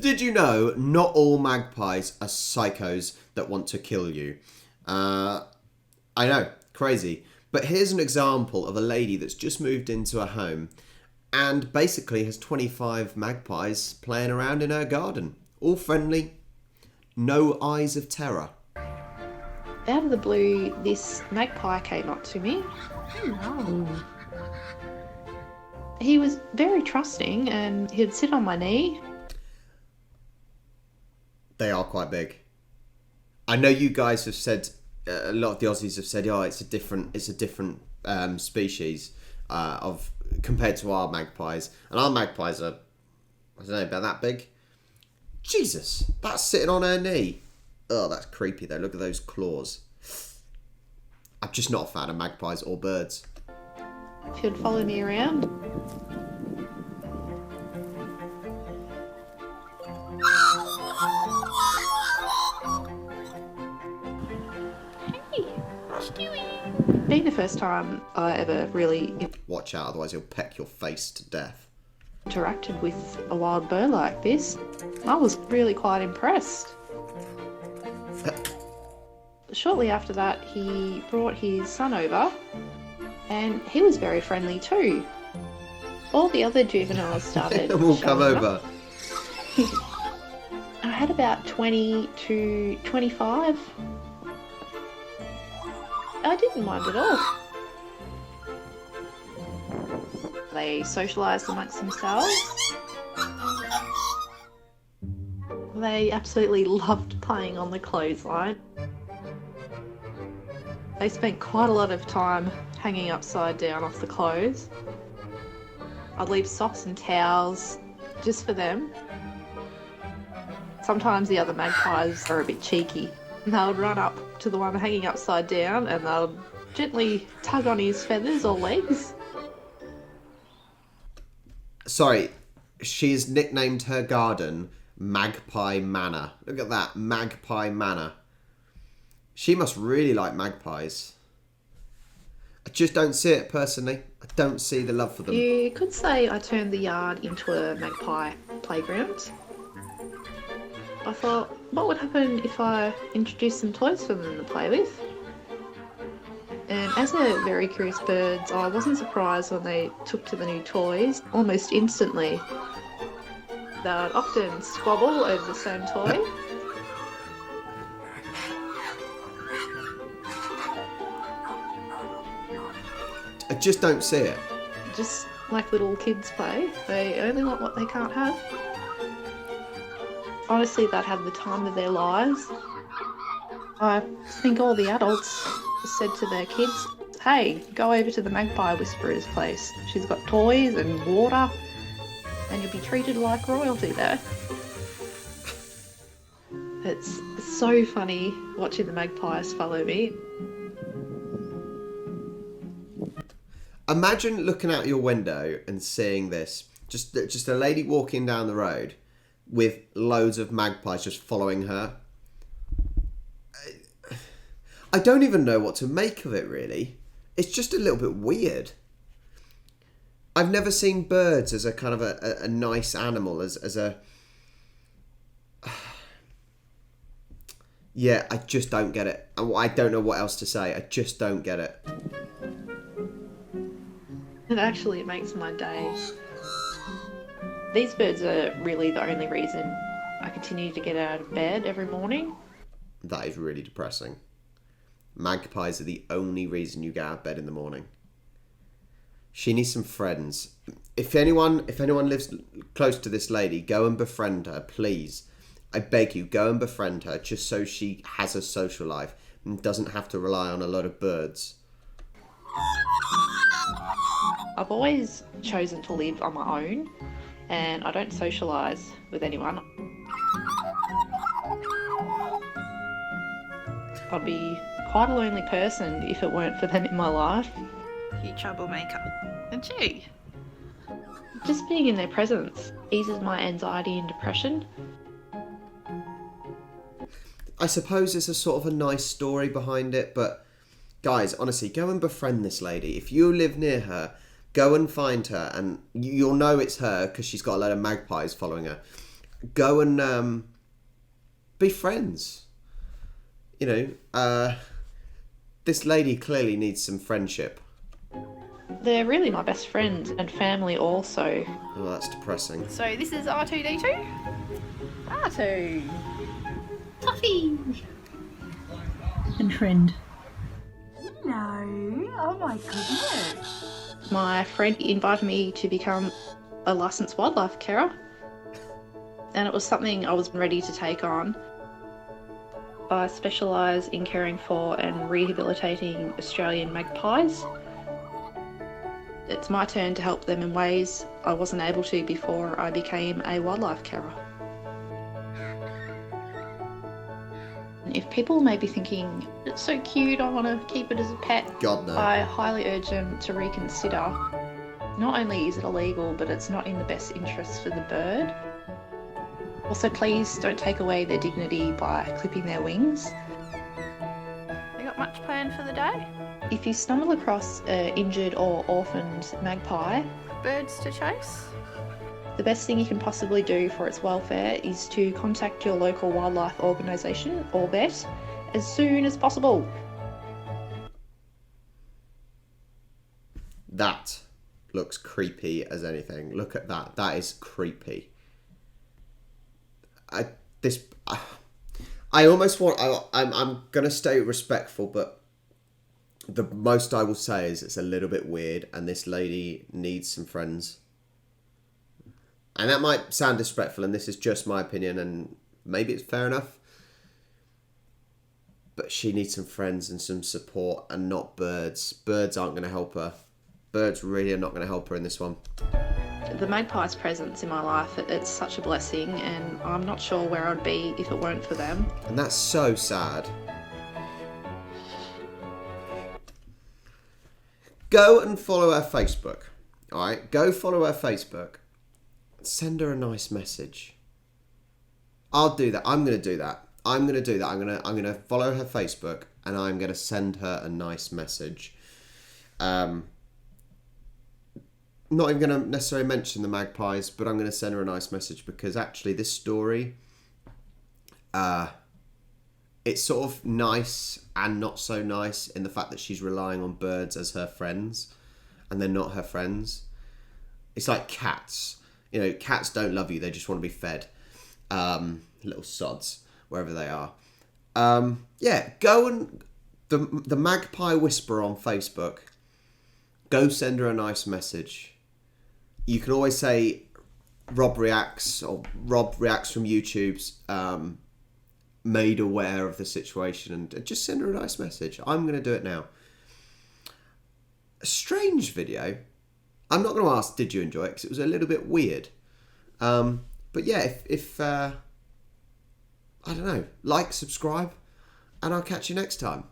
Did you know not all magpies are psychos that want to kill you? I know, crazy. But here's an example of a lady that's just moved into a home and basically has 25 magpies playing around in her garden. All friendly, no eyes of terror. Out of the blue, this magpie came up to me. He was very trusting and he'd sit on my knee. They are quite big. I know you guys have said, a lot of the Aussies have said, oh, it's a different species of compared to our magpies. And our magpies are, I don't know, about that big. Jesus, that's sitting on her knee. Oh, that's creepy though. Look at those claws. I'm just not a fan of magpies or birds. He'd follow me around. Hey, Stewie. Being the first time I ever really Watch out, otherwise he'll peck your face to death. interacted with a wild bird like this, I was really quite impressed. Shortly after that, he brought his son over, and he was very friendly too. All the other juveniles started We'll come showing over. up. I had about 20 to 25. I didn't mind at all. They socialised amongst themselves. They absolutely loved playing on the clothesline. They spent quite a lot of time hanging upside down off the clothes. I'd leave socks and towels just for them. Sometimes the other magpies are a bit cheeky. And they would run up to the one hanging upside down and they'll gently tug on his feathers or legs. Sorry, she's nicknamed her garden Magpie Manor. Look at that, Magpie Manor. She must really like magpies. I just don't see it personally. I don't see the love for them. You could say I turned the yard into a magpie playground. I thought, what would happen if I introduced some toys for them to play with? And as they're very curious birds, I wasn't surprised when they took to the new toys almost instantly. They'd often squabble over the same toy. I just don't see it. Just like little kids play, they only want what they can't have. Honestly, they'd have the time of their lives. I think all the adults said to their kids, hey, go over to the Magpie Whisperer's place. She's got toys and water, and you'll be treated like royalty there. It's so funny watching the magpies follow me. Imagine looking out your window and seeing this. Just a lady walking down the road with loads of magpies just following her. I don't even know what to make of it, really. It's just a little bit weird. I've never seen birds as a kind of a nice animal, as a... Yeah, I just don't get it. I don't know what else to say. I just don't get it. And actually, it makes my day. These birds are really the only reason I continue to get out of bed every morning. That is really depressing. Magpies are the only reason you get out of bed in the morning. She needs some friends. If anyone lives close to this lady, go and befriend her, please. I beg you, go and befriend her, just so she has a social life and doesn't have to rely on a lot of birds. I've always chosen to live on my own, and I don't socialise with anyone. I'd be quite a lonely person if it weren't for them in my life. You troublemaker. And you? Just being in their presence eases my anxiety and depression. I suppose there's a sort of a nice story behind it, but guys, honestly, go and befriend this lady. If you live near her, go and find her, and you'll know it's her because she's got a load of magpies following her. go and be friends. You know, this lady clearly needs some friendship. They're really my best friends and family also. Oh, that's depressing. So this is R2D2? R2. Toffee! And friend. No. Oh my goodness. My friend invited me to become a licensed wildlife carer, and it was something I was ready to take on. I specialise in caring for and rehabilitating Australian magpies. It's my turn to help them in ways I wasn't able to before I became a wildlife carer. If people may be thinking, it's so cute, I want to keep it as a pet, God, no. I highly urge them to reconsider. Not only is it illegal, but it's not in the best interest for the bird. Also, please don't take away their dignity by clipping their wings. You got much planned for the day? If you stumble across an injured or orphaned magpie, Birds to chase? the best thing you can possibly do for its welfare is to contact your local wildlife organisation or vet as soon as possible. That looks creepy as anything. Look at that. That is creepy. I almost want. I'm gonna stay respectful, but the most I will say is it's a little bit weird, and this lady needs some friends. And that might sound disrespectful, and this is just my opinion, and maybe it's fair enough. But she needs some friends and some support, and not birds. Birds aren't going to help her. Birds really are not going to help her in this one. The magpie's presence in my life, it's such a blessing, and I'm not sure where I'd be if it weren't for them. And that's so sad. Go and follow her Facebook. Alright? Go follow her Facebook. Send her a nice message. I'll do that. I'm going to do that. I'm going to follow her Facebook, and I'm going to send her a nice message. Not even going to necessarily mention the magpies, but I'm going to send her a nice message, because actually this story, it's sort of nice and not so nice in the fact that she's relying on birds as her friends, and they're not her friends. It's like cats. You know, cats don't love you. They just want to be fed. Little sods, wherever they are. Yeah, go and... The Magpie Whisperer on Facebook. Go send her a nice message. You can always say Rob Reacts, or Rob Reacts from YouTube's made aware of the situation, and just send her a nice message. I'm going to do it now. A strange video. I'm not going to ask, did you enjoy it? Because it was a little bit weird. But yeah, if I don't know, like, subscribe, and I'll catch you next time.